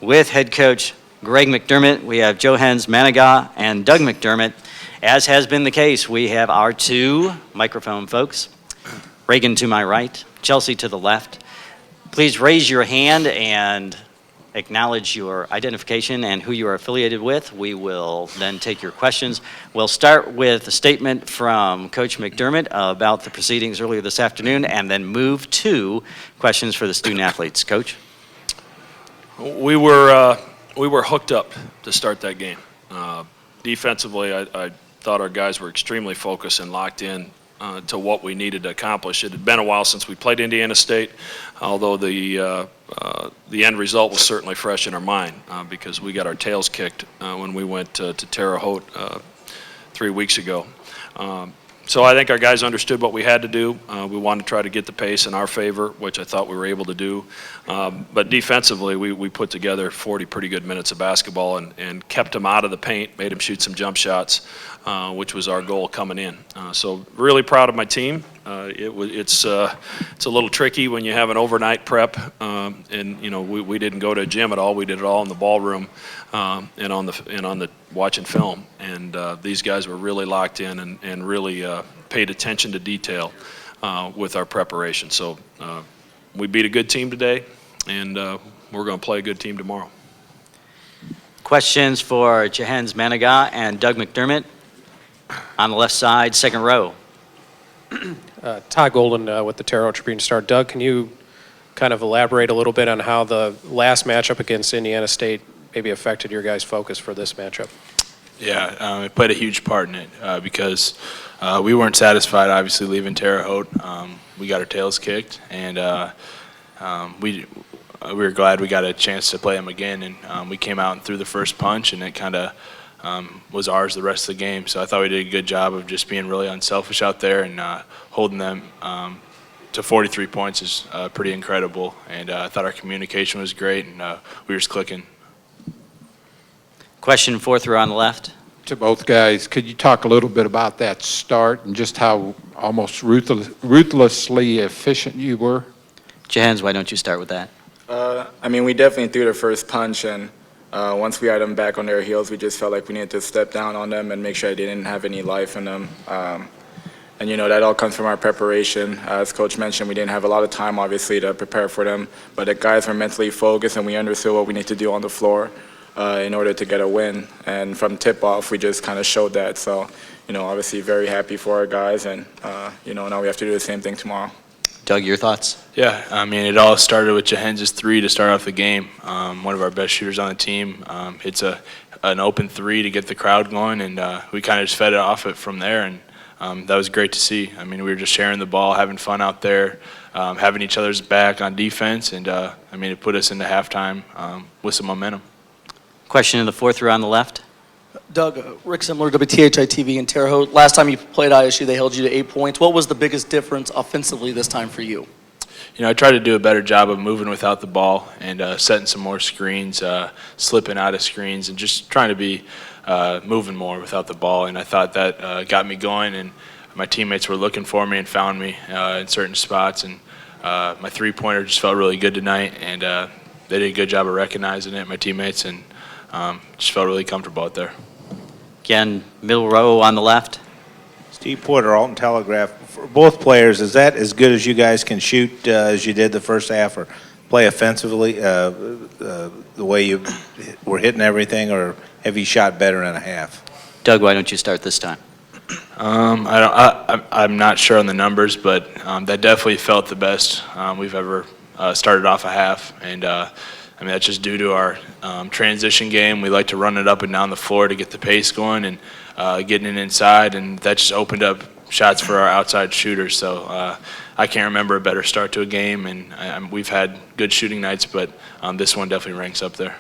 with head coach Greg McDermott. We have Johannes Manigat and Doug McDermott. As has been the case, we have our two microphone folks. Reagan to my right, Chelsea to the left. Please raise your hand and acknowledge your identification and who you are affiliated with. We will then take your questions. We'll start with a statement from Coach McDermott about the proceedings earlier this afternoon and then move to questions for the student athletes. Coach? We were hooked up to start that game. Defensively, I thought our guys were extremely focused and locked in to what we needed to accomplish. It had been a while since we played Indiana State, although the end result was certainly fresh in our mind because we got our tails kicked when we went to Terre Haute 3 weeks ago. So I think our guys understood what we had to do. We wanted to try to get the pace in our favor, which I thought we were able to do. But defensively, we put together 40 pretty good minutes of basketball and kept them out of the paint, made them shoot some jump shots, which was our goal coming in. So really proud of my team. It's a little tricky when you have an overnight prep, and we didn't go to a gym at all. We did it all in the ballroom and on the watching film. And these guys were really locked in and really paid attention to detail with our preparation. So we beat a good team today, and we're going to play a good team tomorrow. Questions for Johannes Manigat and Doug McDermott on the left side, second row. Todd Golden with the Terre Haute Tribune Star. Doug, can you kind of elaborate a little bit on how the last matchup against Indiana State maybe affected your guys' focus for this matchup? Yeah, it played a huge part in it because we weren't satisfied, obviously, leaving Terre Haute. We got our tails kicked, and we were glad we got a chance to play them again. And we came out and threw the first punch, and it kind of was ours the rest of the game. So I thought we did a good job of just being really unselfish out there and holding them to 43 points is pretty incredible. And I thought our communication was great, and we were just clicking. Question fourth row on the left. To both guys, could you talk a little bit about that start and just how almost ruthlessly efficient you were? Johannes, why don't you start with that? We definitely threw the first punch, and once we had them back on their heels, we just felt like we needed to step down on them and make sure they didn't have any life in them. And that all comes from our preparation. As Coach mentioned, we didn't have a lot of time, obviously, to prepare for them, but the guys were mentally focused, and we understood what we need to do on the floor in order to get a win. And from tip-off, we just kind of showed that. So, obviously very happy for our guys, and, now we have to do the same thing tomorrow. Doug, your thoughts? Yeah, it all started with Johannes' three to start off the game. One of our best shooters on the team. It's an open three to get the crowd going, and we kind of just fed it off it from there, and that was great to see. We were just sharing the ball, having fun out there, having each other's back on defense, and it put us into halftime with some momentum. Question in the fourth row on the left. Doug, Rick Simler, WTHI-TV in Terre Haute. Last time you played ISU, they held you to 8 points. What was the biggest difference offensively this time for you? I tried to do a better job of moving without the ball and setting some more screens, slipping out of screens, and just trying to be moving more without the ball. And I thought that got me going, and my teammates were looking for me and found me in certain spots. And my three-pointer just felt really good tonight, and they did a good job of recognizing it, my teammates, and just felt really comfortable out there. Again, middle row on the left. Steve Porter, Alton Telegraph. For both players, is that as good as you guys can shoot as you did the first half, or play offensively the way you were hitting everything, or have you shot better in a half? Doug, why don't you start this time? I'm not sure on the numbers, but that definitely felt the best we've ever started off a half, and that's just due to our transition game. We like to run it up and down the floor to get the pace going and getting it inside, and that just opened up shots for our outside shooters. So I can't remember a better start to a game, and we've had good shooting nights, but this one definitely ranks up there.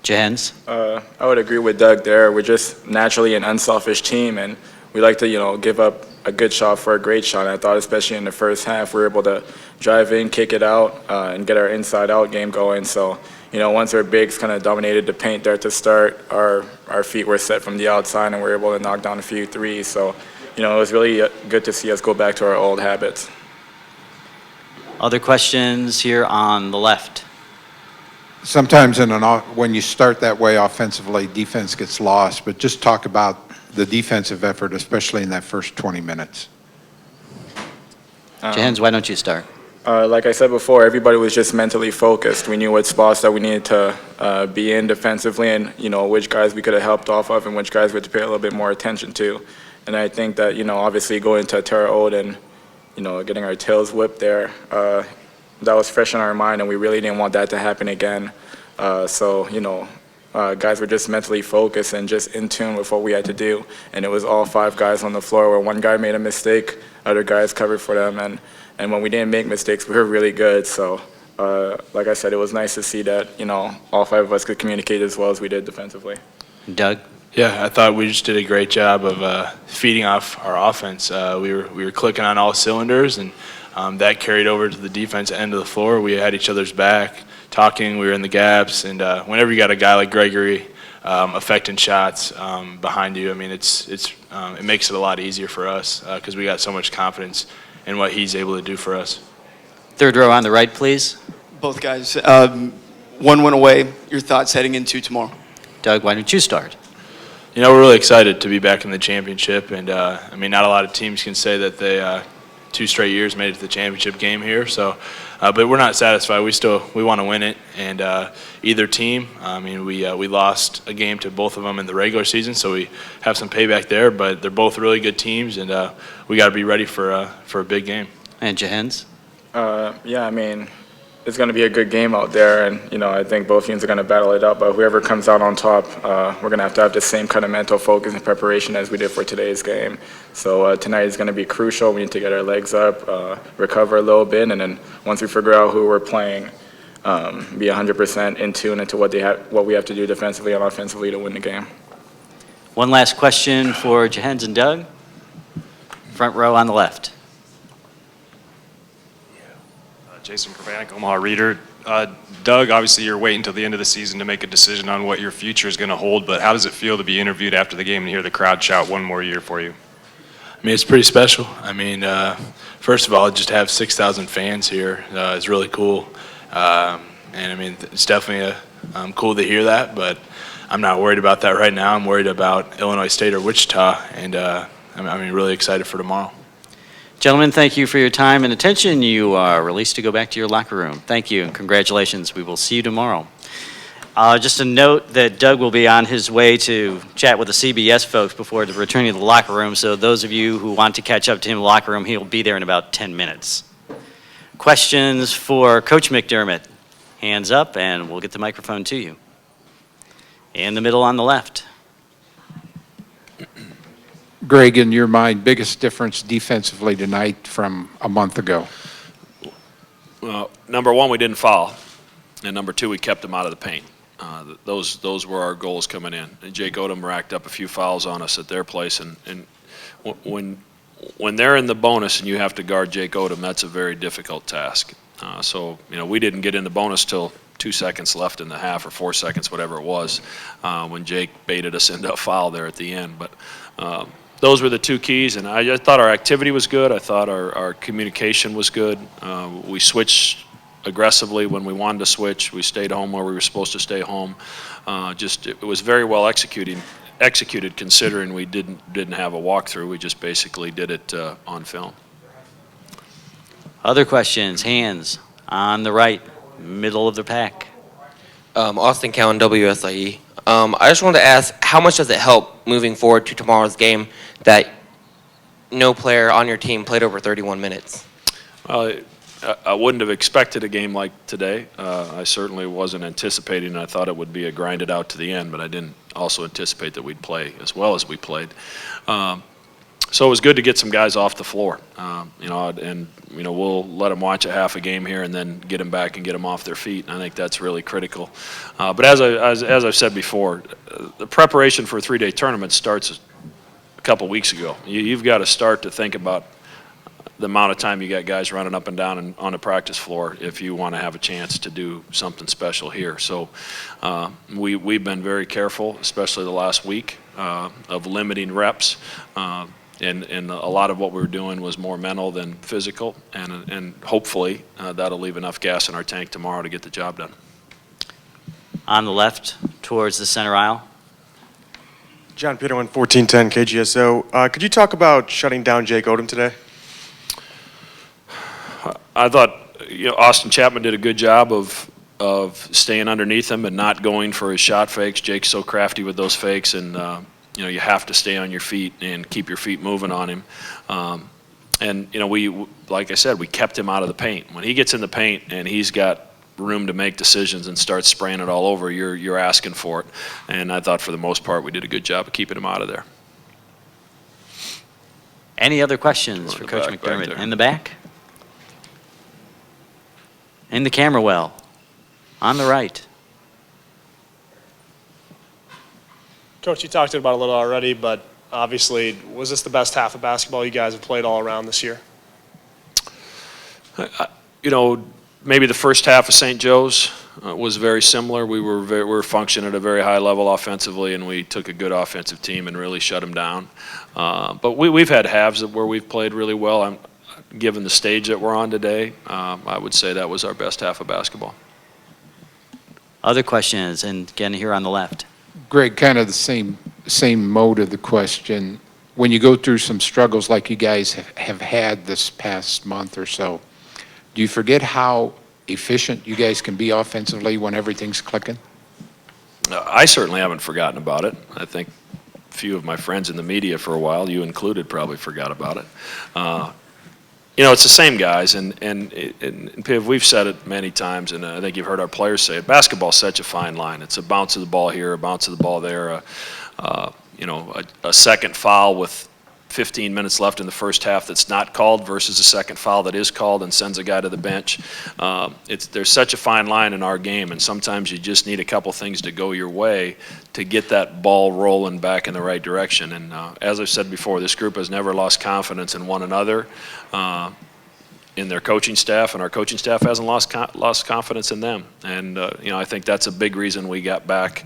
Johannes? I would agree with Doug there. We're just naturally an unselfish team, and we like to, give up a good shot for a great shot. And I thought especially in the first half, we were able to drive in, kick it out, and get our inside-out game going. So, once our bigs kind of dominated the paint there to start, our feet were set from the outside, and we were able to knock down a few threes. So, it was really good to see us go back to our old habits. Other questions here on the left? sometimes when you start that way offensively, defense gets lost, but just talk about the defensive effort, especially in that first 20 minutes. Jens, why don't you start? Like I said before, everybody was just mentally focused. We knew what spots that we needed to be in defensively, and which guys we could have helped off of, and which guys we had to pay a little bit more attention to. And I think that obviously going to Terre Haute and getting our tails whipped there, that was fresh in our mind, and we really didn't want that to happen again. Guys were just mentally focused and just in tune with what we had to do. And it was all 5 guys on the floor where one guy made a mistake, other guys covered for them, and when we didn't make mistakes, we were really good. So, like I said, it was nice to see that, all 5 of us could communicate as well as we did defensively. Doug? Yeah, I thought we just did a great job of feeding off our offense. We were clicking on all cylinders, and that carried over to the defense end of the floor. We had each other's back, talking. We were in the gaps, and whenever you got a guy like Gregory affecting shots behind you, I mean, it makes it a lot easier for us because we got so much confidence in what he's able to do for us. Third row on the right, please. Both guys. One went away. Your thoughts heading into tomorrow? Doug, why don't you start? We're really excited to be back in the championship, and I mean, not a lot of teams can say that they 2 straight years made it to the championship game here. So, but we're not satisfied. We want to win it, and either team. I mean, we lost a game to both of them in the regular season, so we have some payback there. But they're both really good teams, and we got to be ready for a big game. And Jehens? Yeah, I mean, it's going to be a good game out there, and I think both teams are going to battle it out. But whoever comes out on top, we're going to have the same kind of mental focus and preparation as we did for today's game. So tonight is going to be crucial. We need to get our legs up, recover a little bit, and then once we figure out who we're playing, be 100% in tune into what we have to do defensively and offensively to win the game. One last question for Jehens and Doug. Front row on the left. Jason Pravanik, Omaha Reader. Doug, obviously you're waiting until the end of the season to make a decision on what your future is going to hold, but how does it feel to be interviewed after the game and hear the crowd shout one more year for you? I mean, it's pretty special. I mean, first of all, just to have 6,000 fans here is really cool. And I mean, it's definitely cool to hear that, but I'm not worried about that right now. I'm worried about Illinois State or Wichita, and I'm really excited for tomorrow. Gentlemen, thank you for your time and attention. You are released to go back to your locker room. Thank you and congratulations. We will see you tomorrow. Just a note that Doug will be on his way to chat with the CBS folks before returning to the locker room, so those of you who want to catch up to him in the locker room, he'll be there in about 10 minutes. Questions for Coach McDermott? Hands up and we'll get the microphone to you. In the middle on the left. Greg, in your mind, biggest difference defensively tonight from a month ago? Well, number one, we didn't foul, and number two, we kept them out of the paint. Those were our goals coming in. And Jake Odom racked up a few fouls on us at their place, and when they're in the bonus and you have to guard Jake Odom, that's a very difficult task. So we didn't get in the bonus till 2 seconds left in the half, or 4 seconds, whatever it was, when Jake baited us into a foul there at the end. But those were the 2 keys, and I thought our activity was good. I thought our communication was good. We switched aggressively when we wanted to switch. We stayed home where we were supposed to stay home. It was very well executed considering we didn't have a walkthrough. We just basically did it on film. Other questions? Hands on the right, middle of the pack. Austin Cowan, WSIE. I just wanted to ask, how much does it help moving forward to tomorrow's game that no player on your team played over 31 minutes? I wouldn't have expected a game like today. I certainly wasn't anticipating. I thought it would be a grinded out to the end, but I didn't also anticipate that we'd play as well as we played. So it was good to get some guys off the floor, and we'll let them watch a half a game here and then get them back and get them off their feet. And I think that's really critical. But as I've said before, the preparation for a 3-day tournament starts a couple weeks ago. You've got to start to think about the amount of time you got guys running up and down and on the practice floor if you want to have a chance to do something special here. So we've been very careful, especially the last week, of limiting reps. And a lot of what we were doing was more mental than physical, and hopefully that'll leave enough gas in our tank tomorrow to get the job done. On the left, towards the center aisle. John Peterman, 1410 KGSO. Could you talk about shutting down Jake Odom today? I thought Austin Chapman did a good job of staying underneath him and not going for his shot fakes. Jake's so crafty with those fakes, and you have to stay on your feet and keep your feet moving on him. And we, like I said, we kept him out of the paint. When he gets in the paint and he's got room to make decisions and starts spraying it all over, you're asking for it. And I thought for the most part we did a good job of keeping him out of there. Any other questions for In the Coach back, back McDermott? there. In the back? In the camera well. On the right. Coach, you talked about it a little already, but obviously, was this the best half of basketball you guys have played all around this year? Maybe the first half of St. Joe's was very similar. We were functioning at a very high level offensively, and we took a good offensive team and really shut them down. But we've had halves where we've played really well. Given the stage that we're on today, I would say that was our best half of basketball. Other questions, and again here on the left. Greg, kind of the same mode of the question. When you go through some struggles like you guys have had this past month or so, do you forget how efficient you guys can be offensively when everything's clicking? I certainly haven't forgotten about it. I think a few of my friends in the media for a while, you included, probably forgot about it. It's the same guys, and Piv, we've said it many times, and I think you've heard our players say it. Basketball's such a fine line. It's a bounce of the ball here, a bounce of the ball there, a second foul with 15 minutes left in the first half that's not called versus a second foul that is called and sends a guy to the bench. There's such a fine line in our game, and sometimes you just need a couple things to go your way to get that ball rolling back in the right direction. And as I've said before, this group has never lost confidence in one another, in their coaching staff, and our coaching staff hasn't lost confidence in them. And I think that's a big reason we got back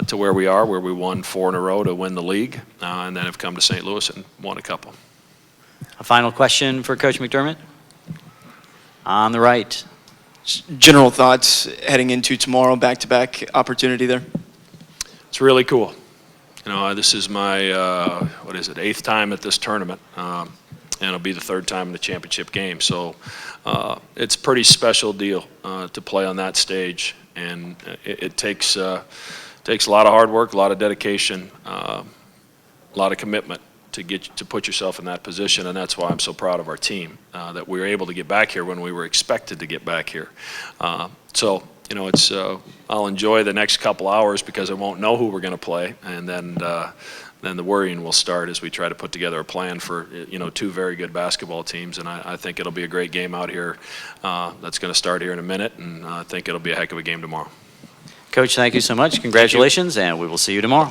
to where we are, where we won 4 in a row to win the league, and then have come to St. Louis and won a couple. A final question for Coach McDermott? On the right. General thoughts heading into tomorrow, back-to-back opportunity there? It's really cool. This is my, 8th time at this tournament. And it'll be the 3rd time in the championship game. So it's a pretty special deal to play on that stage. And it takes a lot of hard work, a lot of dedication, a lot of commitment to put yourself in that position. And that's why I'm so proud of our team, that we were able to get back here when we were expected to get back here. I'll enjoy the next couple hours because I won't know who we're going to play. And then the worrying will start as we try to put together a plan for 2 very good basketball teams, and I think it'll be a great game out here that's going to start here in a minute, and I think it'll be a heck of a game tomorrow. Coach, thank you so much. Congratulations, and we will see you tomorrow.